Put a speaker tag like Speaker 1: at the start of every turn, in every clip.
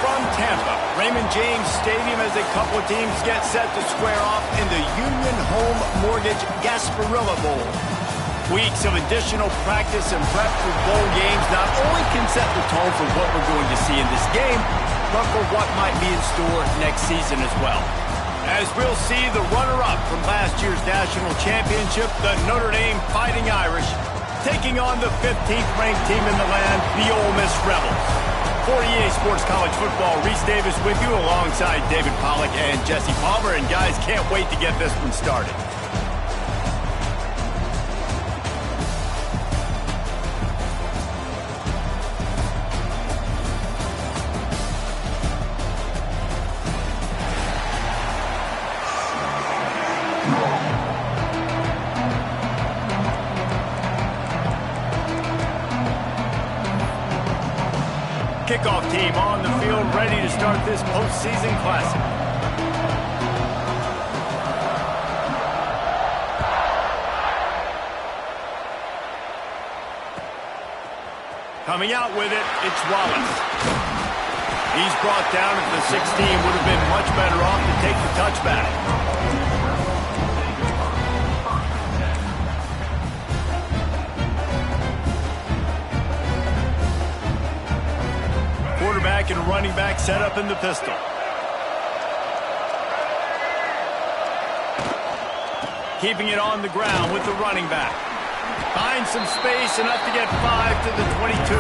Speaker 1: from Tampa, Raymond James Stadium, as a couple of teams get set to square off in the Union Home Mortgage Gasparilla Bowl. Weeks of additional practice and prep for bowl games not only can set the tone for what we're going to see in this game, but for what might be in store next season as well. As we'll see the runner-up from last year's national championship, the Notre Dame Fighting Irish, taking on the 15th-ranked team in the land, the Ole Miss Rebels. For EA Sports College Football, Reese Davis with you alongside David Pollack and Jesse Palmer. And guys, can't wait to get this one started. Kickoff team on the field, ready to start this postseason classic. Coming out with it, it's Wallace. He's brought down at the 16, would have been much better off to take the touchback. Quarterback and running back set up in the pistol. Keeping it on the ground with the running back. Finds some space, enough to get 5 to the 22.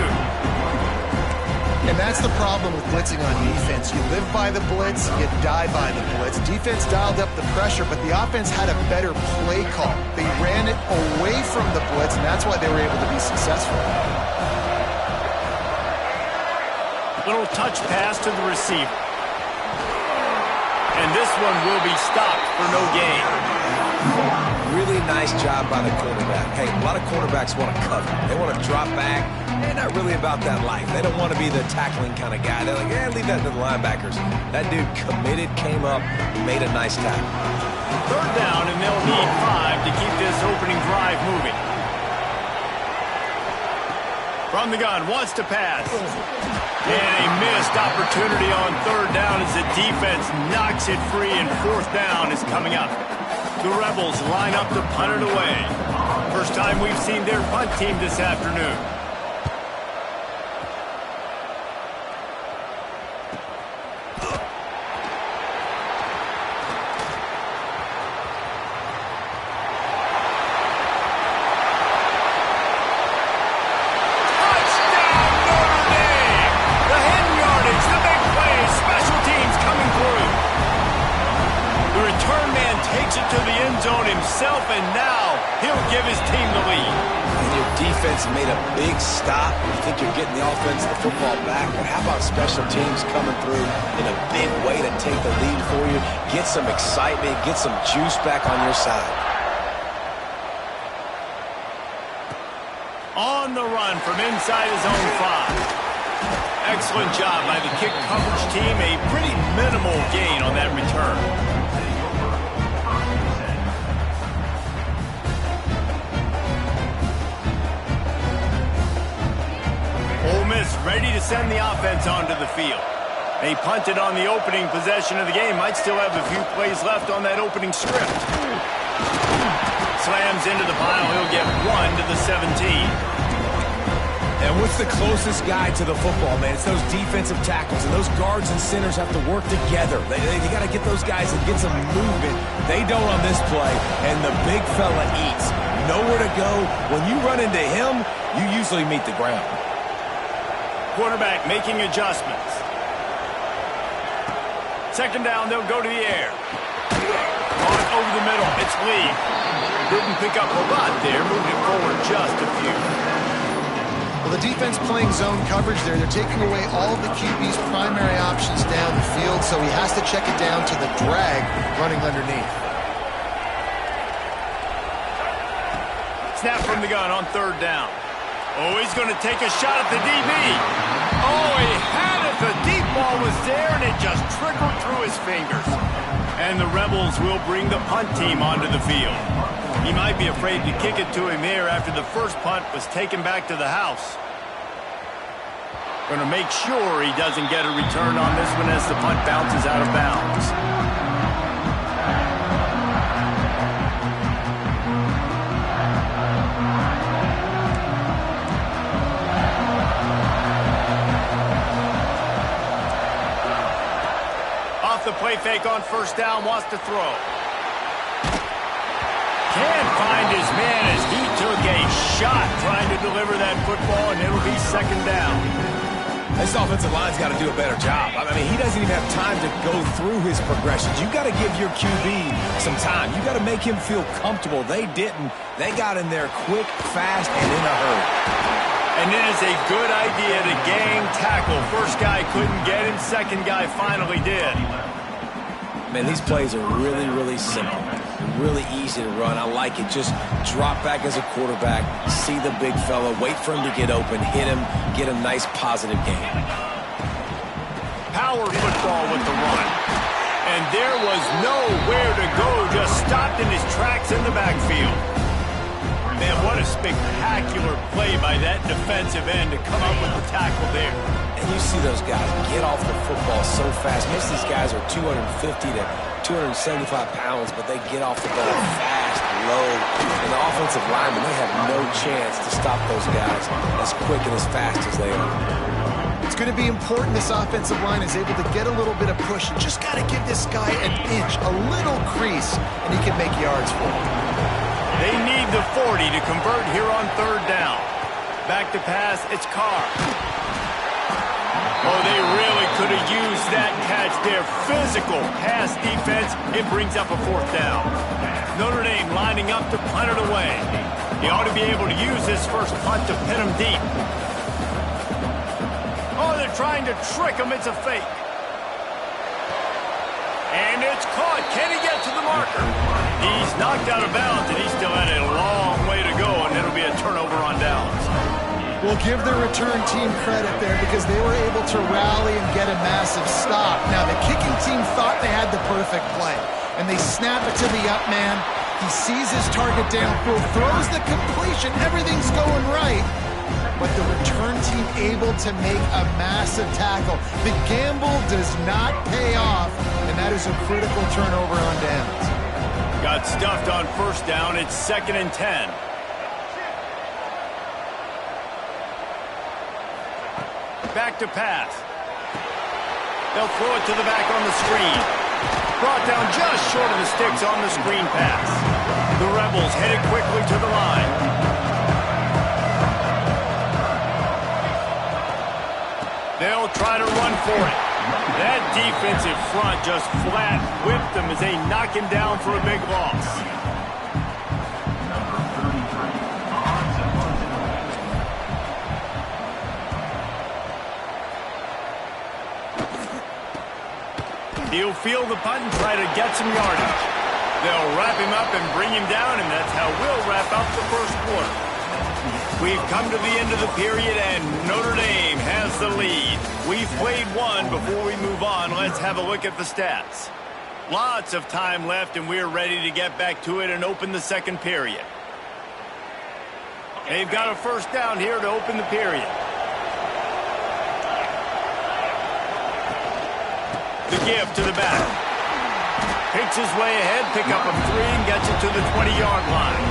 Speaker 2: And that's the problem with blitzing on defense. You live by the blitz, you die by the blitz. Defense dialed up the pressure, but the offense had a better play call. They ran it away from the blitz, and that's why they were able to be successful.
Speaker 1: Little touch pass to the receiver. And this one will be stopped for no gain.
Speaker 3: Really nice job by the quarterback. Hey, a lot of quarterbacks want to cover. They want to drop back. They're not really about that life. They don't want to be the tackling kind of guy. They're like, leave that to the linebackers. That dude committed, came up, made a nice tackle.
Speaker 1: Third down, and they'll need 5 to keep this opening drive moving. From the gun, wants to pass. And a missed opportunity on third down as the defense knocks it free, and fourth down is coming up. The Rebels line up to punt it away. First time we've seen their punt team this afternoon. Himself, and now he'll give his team the lead.
Speaker 3: And your defense made a big stop. You think you're getting the offense the football back, but how about special teams coming through in a big way to take the lead for you, get some excitement, get some juice back on your side.
Speaker 1: On the run from inside his own 5. Excellent job by the kick coverage team. A pretty minimal gain on that return. Ole Miss ready to send the offense onto the field. They punted on the opening possession of the game. Might still have a few plays left on that opening script. Slams into the pile. He'll get 1 to the 17.
Speaker 4: And what's the closest guy to the football, man? It's those defensive tackles, and those guards and centers have to work together. They got to get those guys and get some movement. They don't on this play, and the big fella eats. Nowhere to go. When you run into him, you usually meet the ground.
Speaker 1: Quarterback making adjustments. Second down, they'll go to the air. On over the middle, it's Lee. Didn't pick up a lot there, moved it forward just a few.
Speaker 2: Well, the defense playing zone coverage there. They're taking away all of the QB's primary options down the field, so he has to check it down to the drag running underneath.
Speaker 1: Snap from the gun on third down. Oh, he's going to take a shot at the DB. Oh, he had it. The deep ball was there, and it just trickled through his fingers. And the Rebels will bring the punt team onto the field. He might be afraid to kick it to him here after the first punt was taken back to the house. Going to make sure he doesn't get a return on this one as the punt bounces out of bounds. Off the play fake on first down, wants to throw. Can't find his man as he took a shot trying to deliver that football, and it'll be second down.
Speaker 4: This offensive line's got to do a better job. I mean, he doesn't even have time to go through his progressions. You got to give your QB some time. You got to make him feel comfortable. They didn't. They got in there quick, fast, and in a hurry.
Speaker 1: And it is a good idea to gang tackle. First guy couldn't get him. Second guy finally did.
Speaker 3: Man, these plays are really, really simple. Really easy to run. I like it. Just drop back as a quarterback, see the big fella, wait for him to get open, hit him, get a nice positive gain.
Speaker 1: Power football with the run. And there was nowhere to go, just stopped in his tracks in the backfield. Man, what a spectacular play by that defensive end to come up with the tackle there.
Speaker 3: And you see those guys get off the football so fast. Most of these guys are 250 to 275 pounds, but they get off the ball fast, low. And the offensive linemen, they have no chance to stop those guys as quick and as fast as they are.
Speaker 2: It's going to be important this offensive line is able to get a little bit of push. You just got to give this guy an inch, a little crease, and he can make yards for him.
Speaker 1: They need the 40 to convert here on third down. Back to pass, it's Carr. Oh, they really could have used that catch there. Physical pass defense. It brings up a fourth down. Notre Dame lining up to punt it away. He ought to be able to use this first punt to pin him deep. Oh, they're trying to trick him. It's a fake. And it's caught. Can he get to the marker? He's knocked out of bounds, and he still had a long way to go, and it'll be a turnover on downs.
Speaker 2: We'll give the return team credit there because they were able to rally and get a massive stop. Now, the kicking team thought they had the perfect play, and they snap it to the up man. He sees his target downfield, throws the completion. Everything's going right, but the return team able to make a massive tackle. The gamble does not pay off, and that is a critical turnover on downs.
Speaker 1: Got stuffed on first down. It's 2nd and 10. Back to pass. They'll throw it to the back on the screen. Brought down just short of the sticks on the screen pass. The Rebels headed quickly to the line. They'll try to run for it. That defensive front just flat whipped them as they knock him down for a big loss. He'll field the punt and try to get some yardage. They'll wrap him up and bring him down, and that's how we'll wrap up the first quarter. We've come to the end of the period, and Notre Dame has the lead. We've played one. Before we move on, let's have a look at the stats. Lots of time left, and we're ready to get back to it and open the second period. They've got a first down here to open the period. The give to the back. Picks his way ahead, pick up a 3, and gets it to the 20-yard line.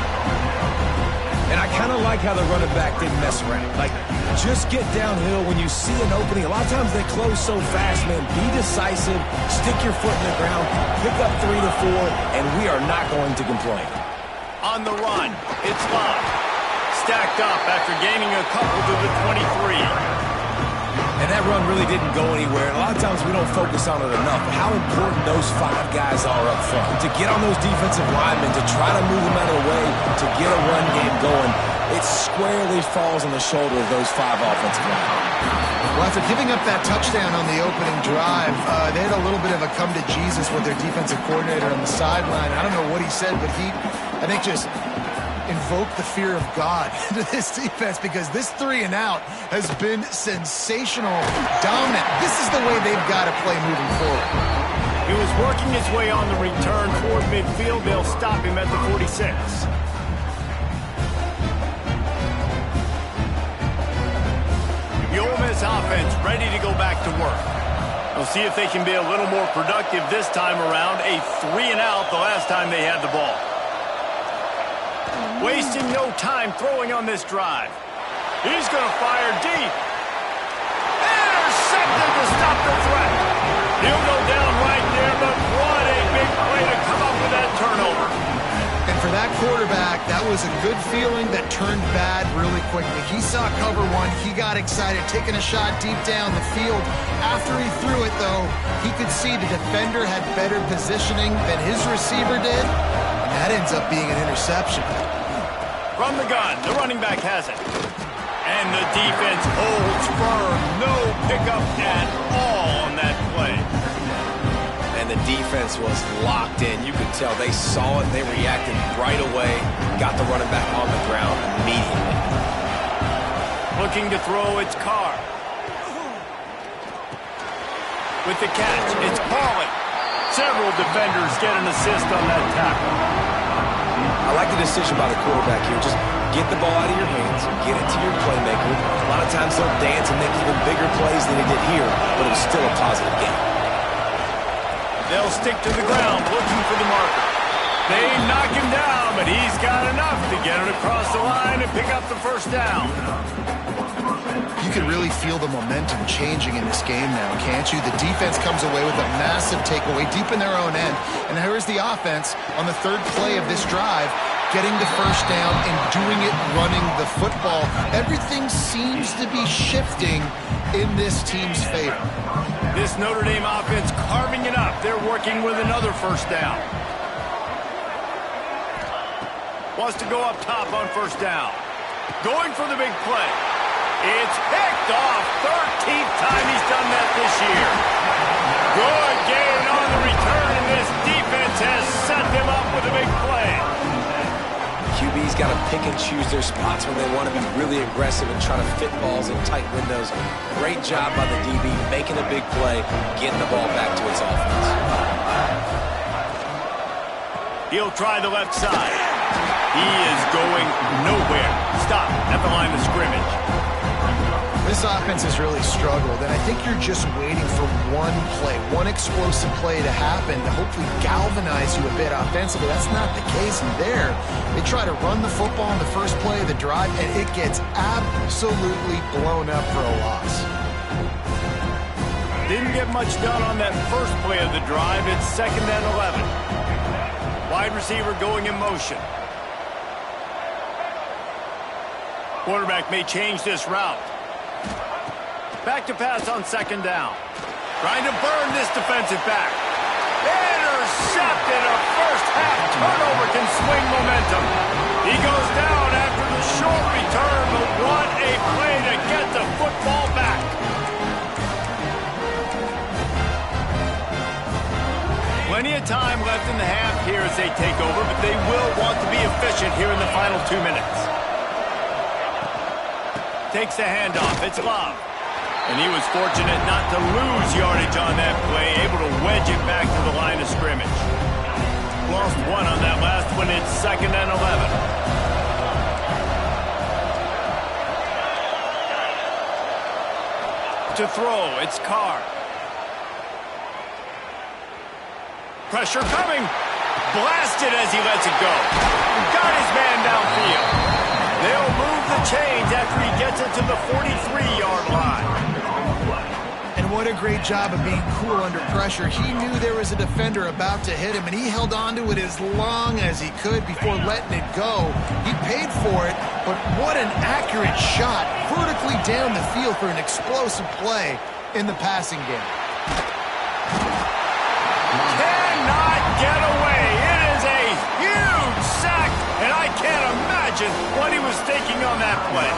Speaker 3: And I kind of like how the running back didn't mess around. Like, just get downhill when you see an opening. A lot of times they close so fast, man. Be decisive, stick your foot in the ground, pick up 3 to 4, and we are not going to complain.
Speaker 1: On the run, it's Love. Stacked up after gaining a couple to the 23.
Speaker 3: And that run really didn't go anywhere. And a lot of times we don't focus on it enough. But how important those 5 guys are up front. To get on those defensive linemen, to try to move them out of the way, to get a run game going, it squarely falls on the shoulder of those 5 offensive linemen.
Speaker 2: Well, after giving up that touchdown on the opening drive, they had a little bit of a come to Jesus with their defensive coordinator on the sideline. I don't know what he said, but he, I think, just invoke the fear of God into this defense because this 3 and out has been sensational, dominant. This is the way they've got to play moving forward.
Speaker 1: He was working his way on the return toward midfield. They'll stop him at the 46. The Ole Miss offense ready to go back to work. We'll see if they can be a little more productive this time around. A 3-and-out the last time they had the ball. Wasting no time throwing on this drive. He's going to fire deep. Intercepted to stop the threat. He'll go down right there, but what a big play to come up with that turnover.
Speaker 2: And for that quarterback, that was a good feeling that turned bad really quickly. He saw cover one. He got excited, taking a shot deep down the field. After he threw it, though, he could see the defender had better positioning than his receiver did, and that ends up being an interception.
Speaker 1: From the gun, the running back has it. And the defense holds firm. No pickup at all on that play.
Speaker 3: And the defense was locked in. You could tell they saw it. They reacted right away. Got the running back on the ground immediately.
Speaker 1: Looking to throw, it's Carr. With the catch, it's Pauly. Several defenders get an assist on that tackle.
Speaker 3: I like the decision by the quarterback here. Just get the ball out of your hands, get it to your playmaker. A lot of times they'll dance and make even bigger plays than he did here, but it was still a positive game.
Speaker 1: They'll stick to the ground looking for the marker. They knock him down, but he's got enough to get it across the line and pick up the first down.
Speaker 2: You can really feel the momentum changing in this game now, can't you? The defense comes away with a massive takeaway deep in their own end. And here's the offense on the third play of this drive, getting the first down and doing it running the football. Everything seems to be shifting in this team's favor.
Speaker 1: This Notre Dame offense carving it up. They're working with another first down. Wants to go up top on first down. Going for the big play. It's picked off. 13th time he's done that this year. Good gain on the return, and this defense has set them up with a big play.
Speaker 3: QB's got to pick and choose their spots when they want to be really aggressive and try to fit balls in tight windows. Great job by the DB making a big play, getting the ball back to its offense.
Speaker 1: He'll try the left side. He is going nowhere. Stop at the line of scrimmage.
Speaker 2: This offense has really struggled, and I think you're just waiting for one play, one explosive play to happen to hopefully galvanize you a bit offensively. That's not the case there. They try to run the football in the first play of the drive, and it gets absolutely blown up for a loss.
Speaker 1: Didn't get much done on that first play of the drive. It's 2nd and 11. Wide receiver going in motion. Quarterback may change this route. Back to pass on 2nd down. Trying to burn this defensive back. Intercepted. A first-half turnover can swing momentum. He goes down after the short return, but what a play to get the football back. Plenty of time left in the half here as they take over, but they will want to be efficient here in the final 2 minutes. Takes the handoff. It's Love. And he was fortunate not to lose yardage on that play, able to wedge it back to the line of scrimmage. Lost one on that last one. It's 2nd and 11. To throw, it's Carr. Pressure coming. Blasted as he lets it go. Got his man downfield. They'll move the chains after he gets it to the 43-yard line.
Speaker 2: And what a great job of being cool under pressure. He knew there was a defender about to hit him, and he held on to it as long as he could before letting it go. He paid for it, but what an accurate shot vertically down the field for an explosive play in the passing game.
Speaker 1: Cannot get away. It is a huge sack, and I can't imagine what he was thinking on that play.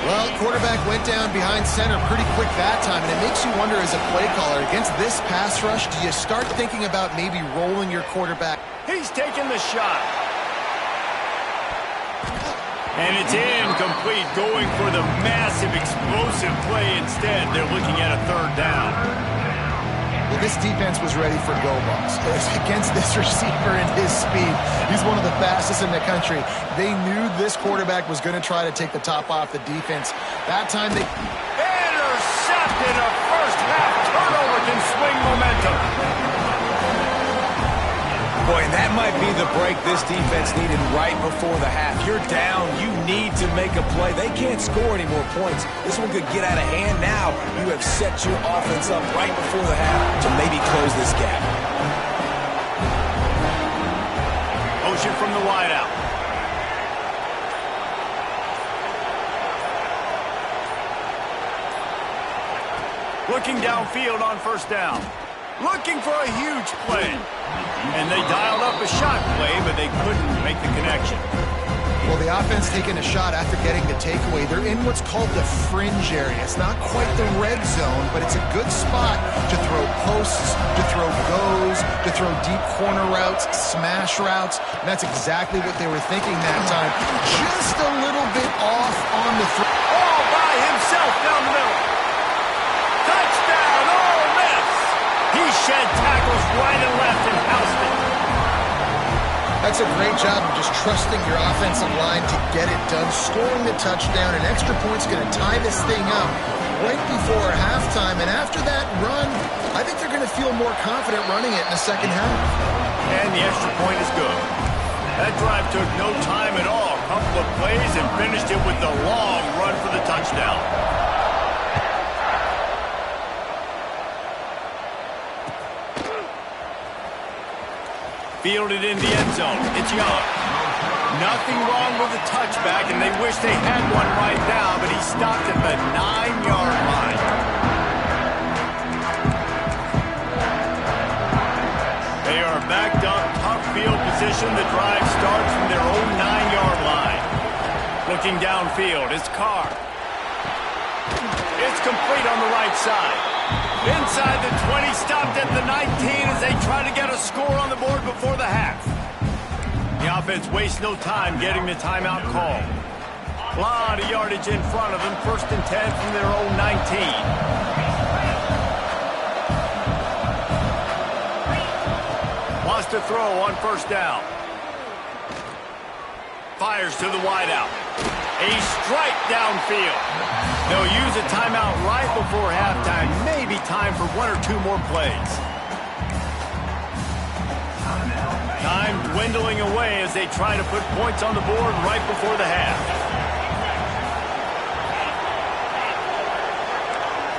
Speaker 2: Well, quarterback went down behind center pretty quick that time, and it makes you wonder as a play caller, against this pass rush, do you start thinking about maybe rolling your quarterback?
Speaker 1: He's taking the shot. And it's incomplete, going for the massive explosive play instead. They're looking at a 3rd down.
Speaker 2: Well, this defense was ready for go balls against this receiver and his speed. He's one of the fastest in the country. They knew this quarterback was going to try to take the top off the defense. That time they...
Speaker 4: might be the break this defense needed right before the half. You're down. You need to make a play. They can't score any more points. This one could get out of hand now. You have set your offense up right before the half to maybe close this gap.
Speaker 1: Motion from the wideout. Looking downfield on first down. Looking for a huge play. And they dialed up a shot play, but they couldn't make the connection.
Speaker 2: Well, the offense taking a shot after getting the takeaway. They're in what's called the fringe area. It's not quite the red zone, but it's a good spot to throw posts, to throw goes, to throw deep corner routes, smash routes. And that's exactly what they were thinking that time. Just a little bit off on the throw.
Speaker 1: All by himself down the middle. Touchdown, Ole Miss. He shed tackles right and left and housed it.
Speaker 2: That's a great job of just trusting your offensive line to get it done, scoring the touchdown. An extra point's going to tie this thing up right before halftime. And after that run, I think they're going to feel more confident running it in the second half.
Speaker 1: And the extra point is good. That drive took no time at all. A couple of plays and finished it with the long run for the touchdown. Fielded in the end zone. It's Young. Nothing wrong with the touchback, and they wish they had one right now, but he stopped at the 9-yard line. They are backed up, tough field position. The drive starts from their own 9-yard line. Looking downfield, it's Carr. It's complete on the right side. Inside the 20, stopped at the 19 as they try to get a score on the board before the half. The offense wastes no time getting the timeout call. A lot of yardage in front of them. 1st and 10 from their own 19. Wants to throw on first down. Fires to the wideout. A strike downfield. They'll use a timeout right before halftime. Maybe time for 1 or 2 more plays. Time dwindling away as they try to put points on the board right before the half.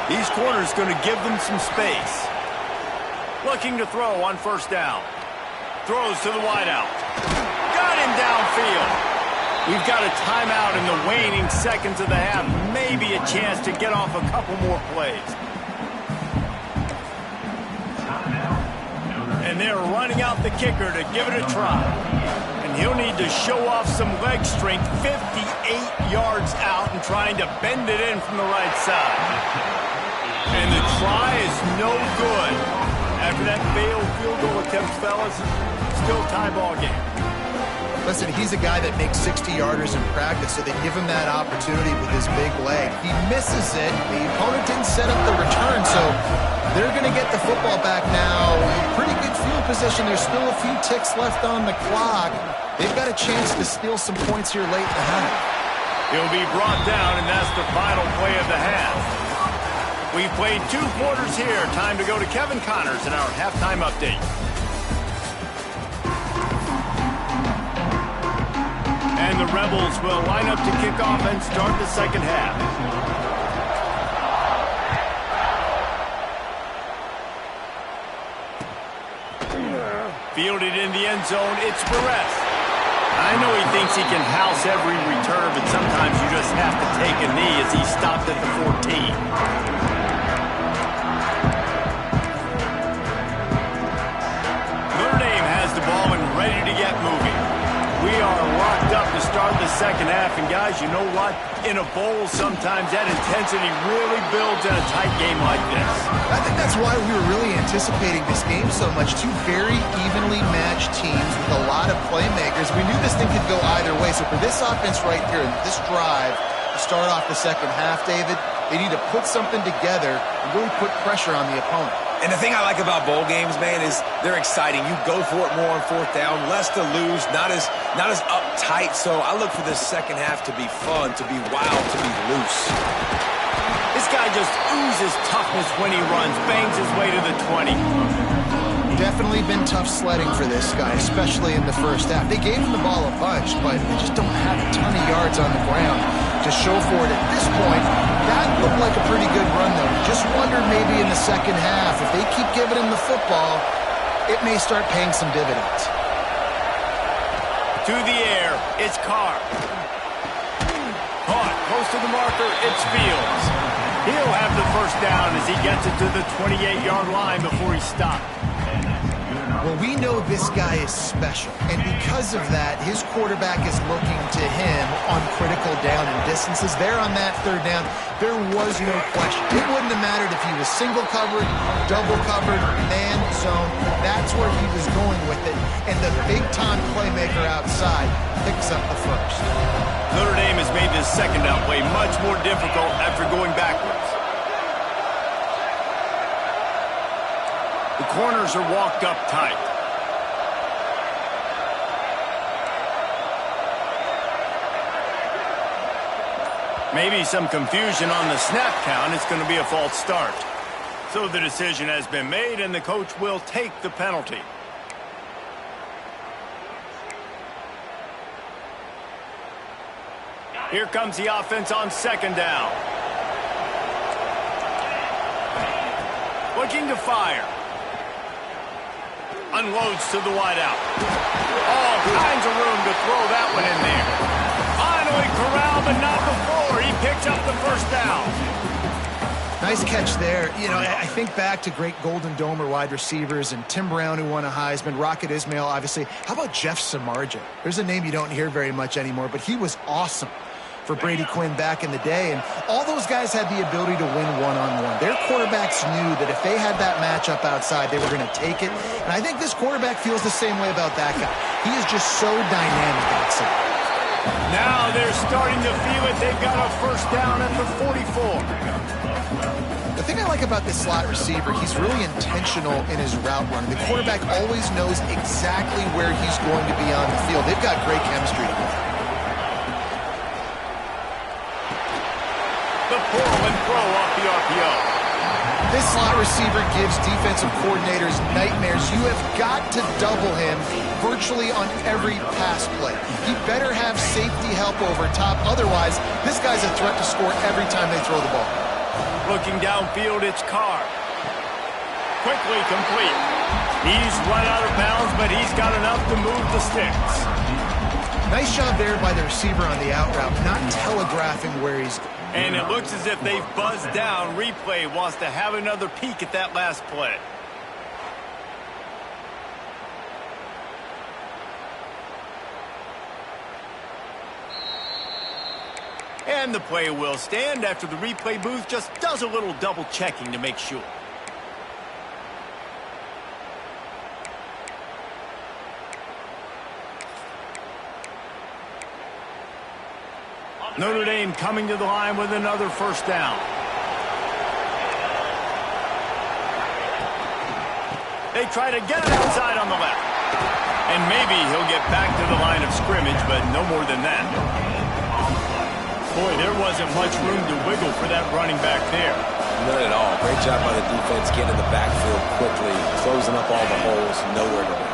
Speaker 1: These corners going to give them some space. Looking to throw on first down. Throws to the wideout. Got him downfield. We've got a timeout in the waning seconds of the half. Maybe a chance to get off a couple more plays. And they're running out the kicker to give it a try. And he'll need to show off some leg strength 58 yards out and trying to bend it in from the right side. And the try is no good. After that failed field goal attempt, fellas, still tie ball game.
Speaker 2: Listen, he's a guy that makes 60-yarders in practice, so they give him that opportunity with his big leg. He misses it. The opponent didn't set up the return, so they're going to get the football back now. Pretty good field position. There's still a few ticks left on the clock. They've got a chance to steal some points here late in the half.
Speaker 1: He'll be brought down, and that's the final play of the half. We've played 2 quarters here. Time to go to Kevin Connors in our halftime update. And the Rebels will line up to kick off and start the second half. Fielded in the end zone, it's Perez. I know he thinks he can house every return, but sometimes you just have to take a knee as he stopped at the 14. Ready to get moving. We are locked up to start the second half, and guys, you know what? In a bowl, sometimes that intensity really builds in a tight game like this.
Speaker 2: I think that's why we were really anticipating this game so much. 2 very evenly matched teams with a lot of playmakers. We knew this thing could go either way, so for this offense right here, this drive, to start off the second half, David, they need to put something together and really put pressure on the opponent.
Speaker 3: And the thing I like about bowl games, man, is they're exciting. You go for it more on 4th down, less to lose, not as uptight. So I look for this second half to be fun, to be wild, to be loose.
Speaker 1: This guy just oozes toughness when he runs, bangs his way to the 20.
Speaker 2: Definitely been tough sledding for this guy, especially in the first half. They gave him the ball a bunch, but they just don't have a ton of yards on the ground to show for it at this point. That looked like a pretty good run, though. Just wondered maybe in the second half, if they keep giving him the football, it may start paying some dividends.
Speaker 1: To the air, it's Carr. Caught, close to the marker, it's Fields. He'll have the first down as he gets it to the 28-yard line before he stopped.
Speaker 2: Well, we know this guy is special, and because of that, his quarterback is looking to him on critical down and distances. There on that third down, there was no question. It wouldn't have mattered if he was single covered, double covered, man zone. That's where he was going with it, and the big-time playmaker outside picks up the first.
Speaker 1: Notre Dame has made this second down play much more difficult after going backwards. The corners are walked up tight. Maybe some confusion on the snap count. It's going to be a false start. So the decision has been made, and the coach will take the penalty. Here comes the offense on second down. Looking to fire. Unloads to the wideout. All kinds of room to throw that one in there. Finally corralled, but not before. He picks up the first down.
Speaker 2: Nice catch there. You know, I think back to great Golden Domer wide receivers and Tim Brown, who won a Heisman, Rocket Ismail, obviously. How about Jeff Samardzija? There's a name you don't hear very much anymore, but he was awesome for Brady Quinn back in the day, and all those guys had the ability to win one-on-one. Their quarterbacks knew that if they had that matchup outside, they were going to take it, and I think this quarterback feels the same way about that guy. He is just so dynamic outside.
Speaker 1: Now they're starting to feel it. They've got a first down at the 44.
Speaker 2: The thing I like about this slot receiver, he's really intentional in his route running. The quarterback always knows exactly where he's going to be on the field. They've got great chemistry together.
Speaker 1: The pull and throw off the RPO.
Speaker 2: This slot receiver gives defensive coordinators nightmares. You have got to double him virtually on every pass play. He better have safety help over top. Otherwise, this guy's a threat to score every time they throw the ball.
Speaker 1: Looking downfield, it's Carr. Quickly complete. He's run out of bounds, but he's got enough to move the sticks.
Speaker 2: Nice job there by the receiver on the out route, not telegraphing where he's going.
Speaker 1: And it looks as if they've buzzed down. Replay wants to have another peek at that last play. And the play will stand after the replay booth just does a little double checking to make sure. Notre Dame coming to the line with another first down. They try to get it outside on the left. And maybe he'll get back to the line of scrimmage, but no more than that. Boy, there wasn't much room to wiggle for that running back there.
Speaker 3: None at all. Great job by the defense getting in the backfield quickly, closing up all the holes, nowhere to go.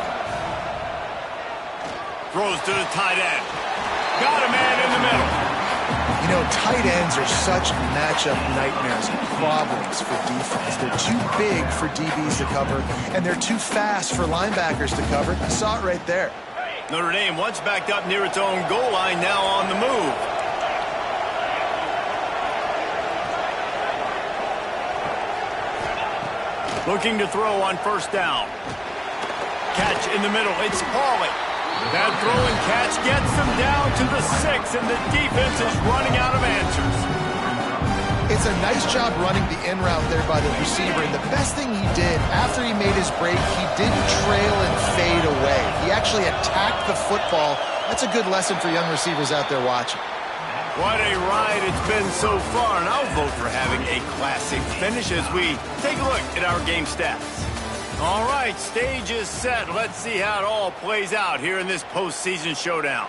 Speaker 1: Throws to the tight end. Got a man in the middle.
Speaker 2: You know, tight ends are such matchup nightmares and problems for defense. They're too big for DBs to cover, and they're too fast for linebackers to cover. You saw it right there.
Speaker 1: Notre Dame once backed up near its own goal line, now on the move. Looking to throw on first down. Catch in the middle. It's Pauly. That throw and catch gets them down to the 6, and the defense is running out of answers.
Speaker 2: It's a nice job running the in route there by the receiver, and the best thing he did after he made his break, he didn't trail and fade away. He actually attacked the football. That's a good lesson for young receivers out there watching.
Speaker 1: What a ride it's been so far, and I'll vote for having a classic finish as we take a look at our game stats. All right, stage is set. Let's see how it all plays out here in this postseason showdown.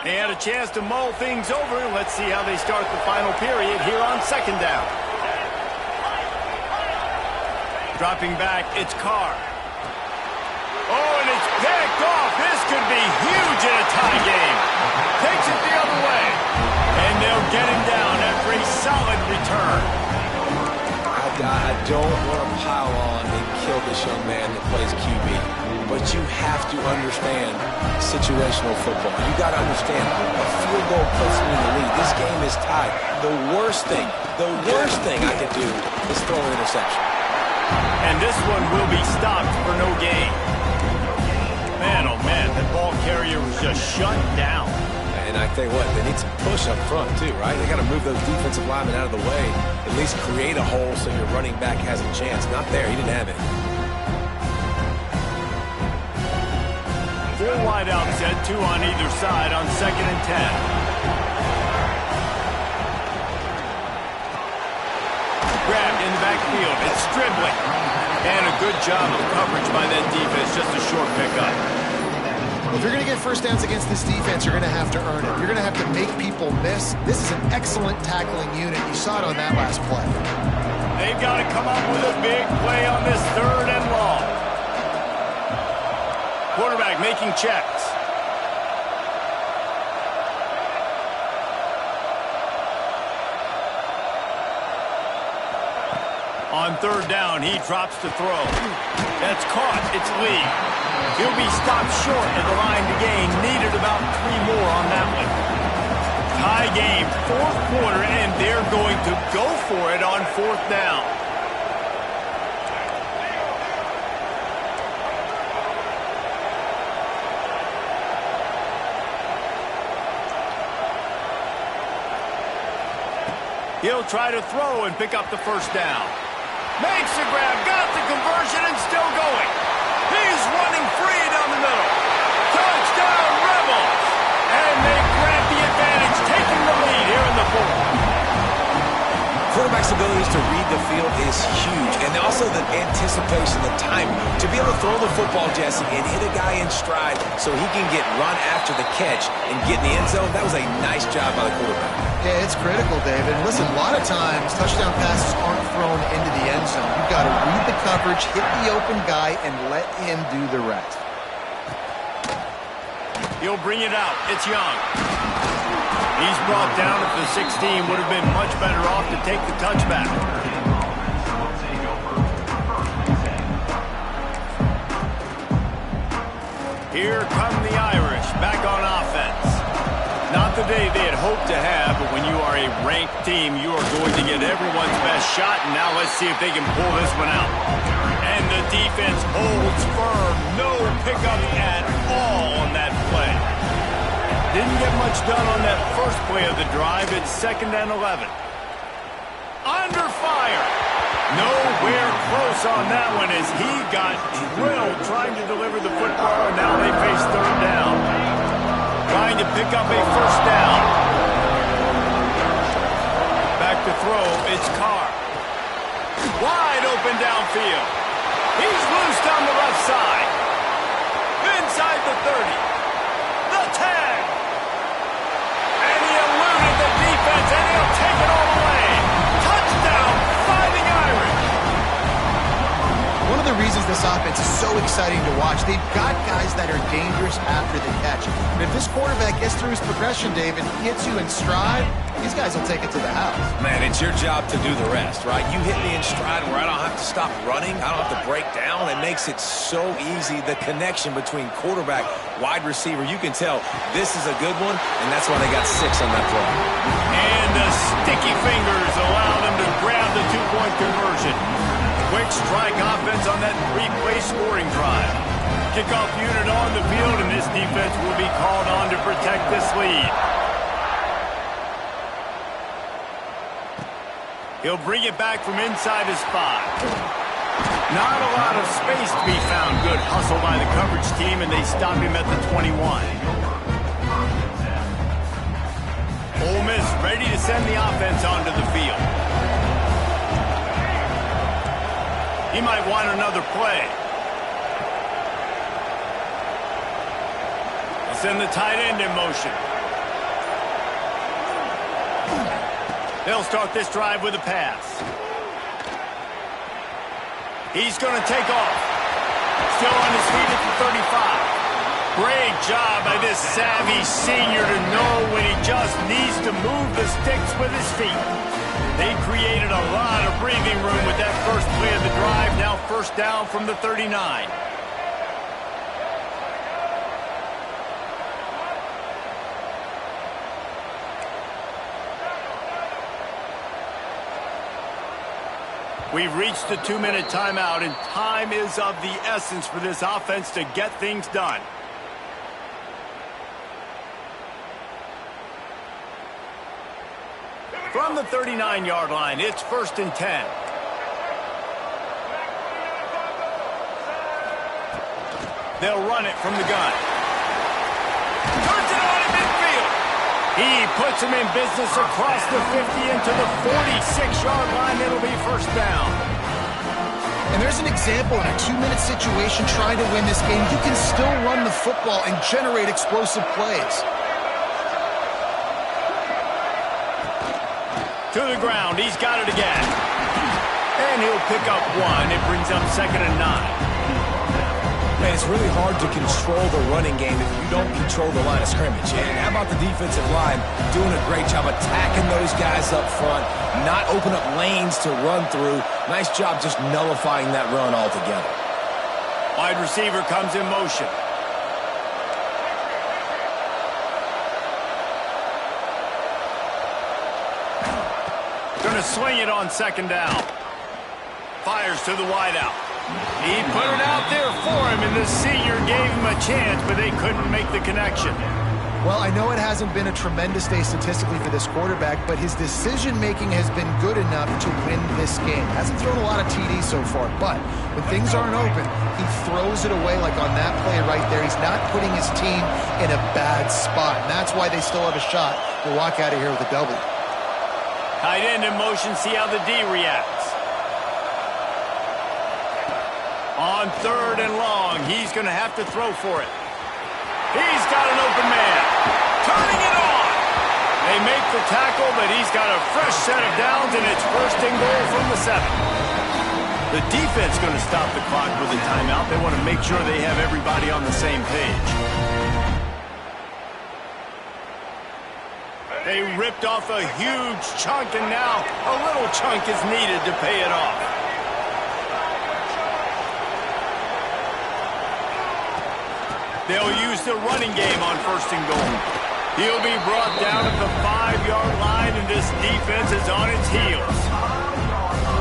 Speaker 1: They had a chance to mull things over. Let's see how they start the final period here on second down. Dropping back, it's Carr. Oh, and it's picked off. This could be huge in a tie game. Takes it the other way. And they'll get him down after a solid return.
Speaker 3: I don't want to pile on and kill this young man that plays QB, but you have to understand situational football. You got to understand a field goal puts me in the lead. This game is tied. The worst thing I could do is throw an interception.
Speaker 1: And this one will be stopped for no gain. Man, oh man, that ball carrier was just shut down.
Speaker 3: And I tell you what, they need some push up front too, right? They got to move those defensive linemen out of the way, at least create a hole so your running back has a chance. Not there, he didn't have it.
Speaker 1: 4 wide out set, 2 on either side on 2nd and 10. Grabbed in the backfield, it's Stribling. And a good job of coverage by that defense, just a short pickup.
Speaker 2: If you're going to get first downs against this defense, you're going to have to earn it. You're going to have to make people miss. This is an excellent tackling unit. You saw it on that last play.
Speaker 1: They've got to come up with a big play on this 3rd and long. Quarterback making checks. On 3rd down, he drops to throw. That's caught. It's Lee. He'll be stopped short at the line to gain. Needed about 3 more on that one. Tie game, 4th quarter, and they're going to go for it on 4th down. He'll try to throw and pick up the 1st down. Makes the grab, got the conversion, and still going. He's running free down the middle. Touchdown, Rebels! And they grab the advantage, taking the lead here in the 4th.
Speaker 3: Quarterback's abilities to read the field is huge, and also the anticipation, the timing. To be able to throw the football, Jesse, and hit a guy in stride so he can get run after the catch and get in the end zone, that was a nice job by the quarterback.
Speaker 2: Yeah, it's critical, David. Listen, a lot of times touchdown passes aren't thrown into the end zone. You've got to read the coverage, hit the open guy, and let him do the rest.
Speaker 1: He'll bring it out. It's Young. He's brought down at the 16. Would have been much better off to take the touchback. Here come the Irish back on offense. Not the day they had hoped to have, but when you are a ranked team, you are going to get everyone's best shot, and now let's see if they can pull this one out. And the defense holds firm. No pickup at all on that play. Didn't get much done on that first play of the drive. It's 2nd and 11. Under fire. Nowhere close on that one as he got drilled trying to deliver the football, and now they face 3rd down. Trying to pick up a 1st down. Back to throw, it's Carr. Wide open downfield. He's loose down the left side. Inside the 30. The tag. And he eluded the defense, and he'll take it all the way. Touchdown, Fighting Irish.
Speaker 2: One of the reasons this offense is so exciting to watch, they've got guys that are dangerous after the catch. And if this quarterback gets through his progression, David, hits you in stride, these guys will take it to the house.
Speaker 3: Man, it's your job to do the rest, right? You hit me in stride where I don't have to stop running. I don't have to break down. It makes it so easy. The connection between quarterback, wide receiver, you can tell this is a good one, and that's why they got 6 on that play.
Speaker 1: And the sticky fingers allow them to grab the 2-point conversion. Quick strike offense on that 3-play scoring drive. Kickoff unit on the field, and this defense will be called on to protect this lead. He'll bring it back from inside his 5. Not a lot of space to be found. Good hustle by the coverage team, and they stop him at the 21. Ole Miss ready to send the offense onto the field. He might want another play. Send the tight end in motion. They'll start this drive with a pass. He's going to take off. Still on his feet at the 35. Great job by this savvy senior to know when he just needs to move the sticks with his feet. They created a lot of breathing room with that first play of the drive. Now first down from the 39. We've reached the 2-minute timeout, and time is of the essence for this offense to get things done. From the 39-yard line, it's 1st and 10. They'll run it from the gun. Turns it on in midfield. He puts him in business across the 50 into the 46-yard line. It'll be first down.
Speaker 2: And there's an example in a 2-minute situation trying to win this game. You can still run the football and generate explosive plays.
Speaker 1: To the ground, he's got it again. And he'll pick up 1. It brings up 2nd and 9.
Speaker 4: Man, it's really hard to control the running game if you don't control the line of scrimmage. And how about the defensive line doing a great job attacking those guys up front, not open up lanes to run through. Nice job just nullifying that run altogether.
Speaker 1: Wide receiver comes in motion. Going to swing it on 2nd down. Fires to the wideout. He put it out there for him, and the senior gave him a chance, but they couldn't make the connection.
Speaker 2: Well, I know it hasn't been a tremendous day statistically for this quarterback, but his decision-making has been good enough to win this game. Hasn't thrown a lot of TDs so far, but when things aren't open, he throws it away like on that play right there. He's not putting his team in a bad spot, and that's why they still have a shot to walk out of here with a W.
Speaker 1: Tight end in motion, see how the D reacts. On 3rd and long, he's going to have to throw for it. He's got an open man. Turning it on. They make the tackle, but he's got a fresh set of downs, and it's 1st and goal from the 7. The defense going to stop the clock with a timeout. They want to make sure they have everybody on the same page. They ripped off a huge chunk, and now a little chunk is needed to pay it off. They'll use the running game on 1st and goal. He'll be brought down at the 5-yard line, and this defense is on its heels.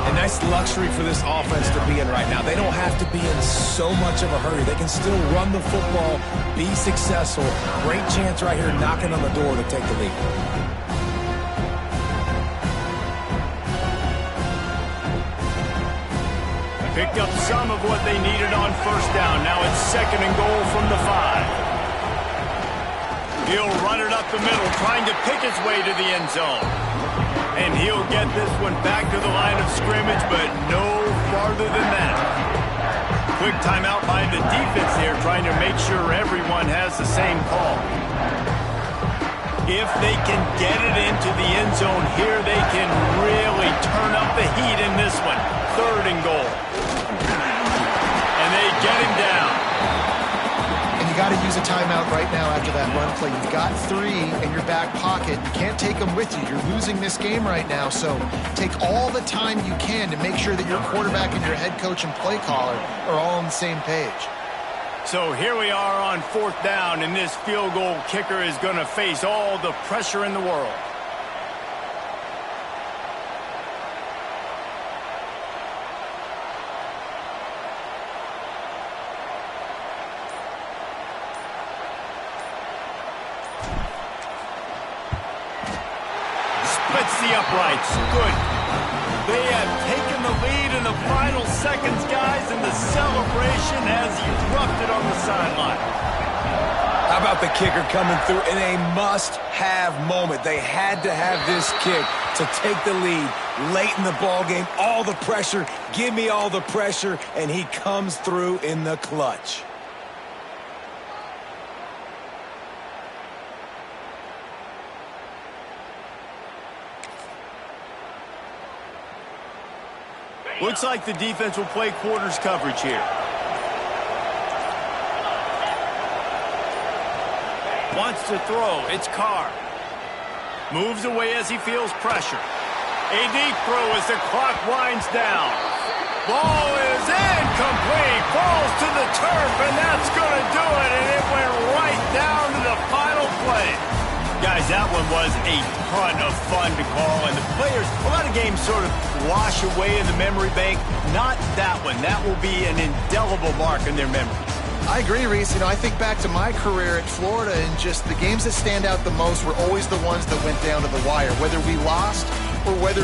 Speaker 4: A nice luxury for this offense to be in right now. They don't have to be in so much of a hurry. They can still run the football, be successful. Great chance right here knocking on the door to take the lead.
Speaker 1: Picked up some of what they needed on 1st down. Now it's 2nd and goal from the 5. He'll run it up the middle, trying to pick his way to the end zone. And he'll get this one back to the line of scrimmage, but no farther than that. Quick timeout by the defense here, trying to make sure everyone has the same call. If they can get it into the end zone here, they can really turn up the heat in this one. 3rd and goal. And they get him down.
Speaker 2: And you got to use a timeout right now after that run play. You've got 3 in your back pocket. You can't take them with you. You're losing this game right now, so take all the time you can to make sure that your quarterback and your head coach and play caller are all on the same page.
Speaker 1: So here we are on 4th down, and this field goal kicker is going to face all the pressure in the world. Splits the uprights. Good. They have taken the lead in the final seconds, guys, and the celebration has erupted on the sideline.
Speaker 4: How about the kicker coming through in a must-have moment? They had to have this kick to take the lead late in the ball game. All the pressure, give me all the pressure, and he comes through in the clutch.
Speaker 1: Looks like the defense will play quarters coverage here. Wants to throw. It's Carr. Moves away as he feels pressure. A deep throw as the clock winds down. Ball is incomplete. Falls to the turf, and that's going to do it. And it went right down to the final play. Guys, that one was a ton of fun to call. And the players, a lot of games sort of wash away in the memory bank. Not that one. That will be an indelible mark in their memories.
Speaker 2: I agree, Reese. I think back to my career at Florida, and just the games that stand out the most were always the ones that went down to the wire, whether we lost or whether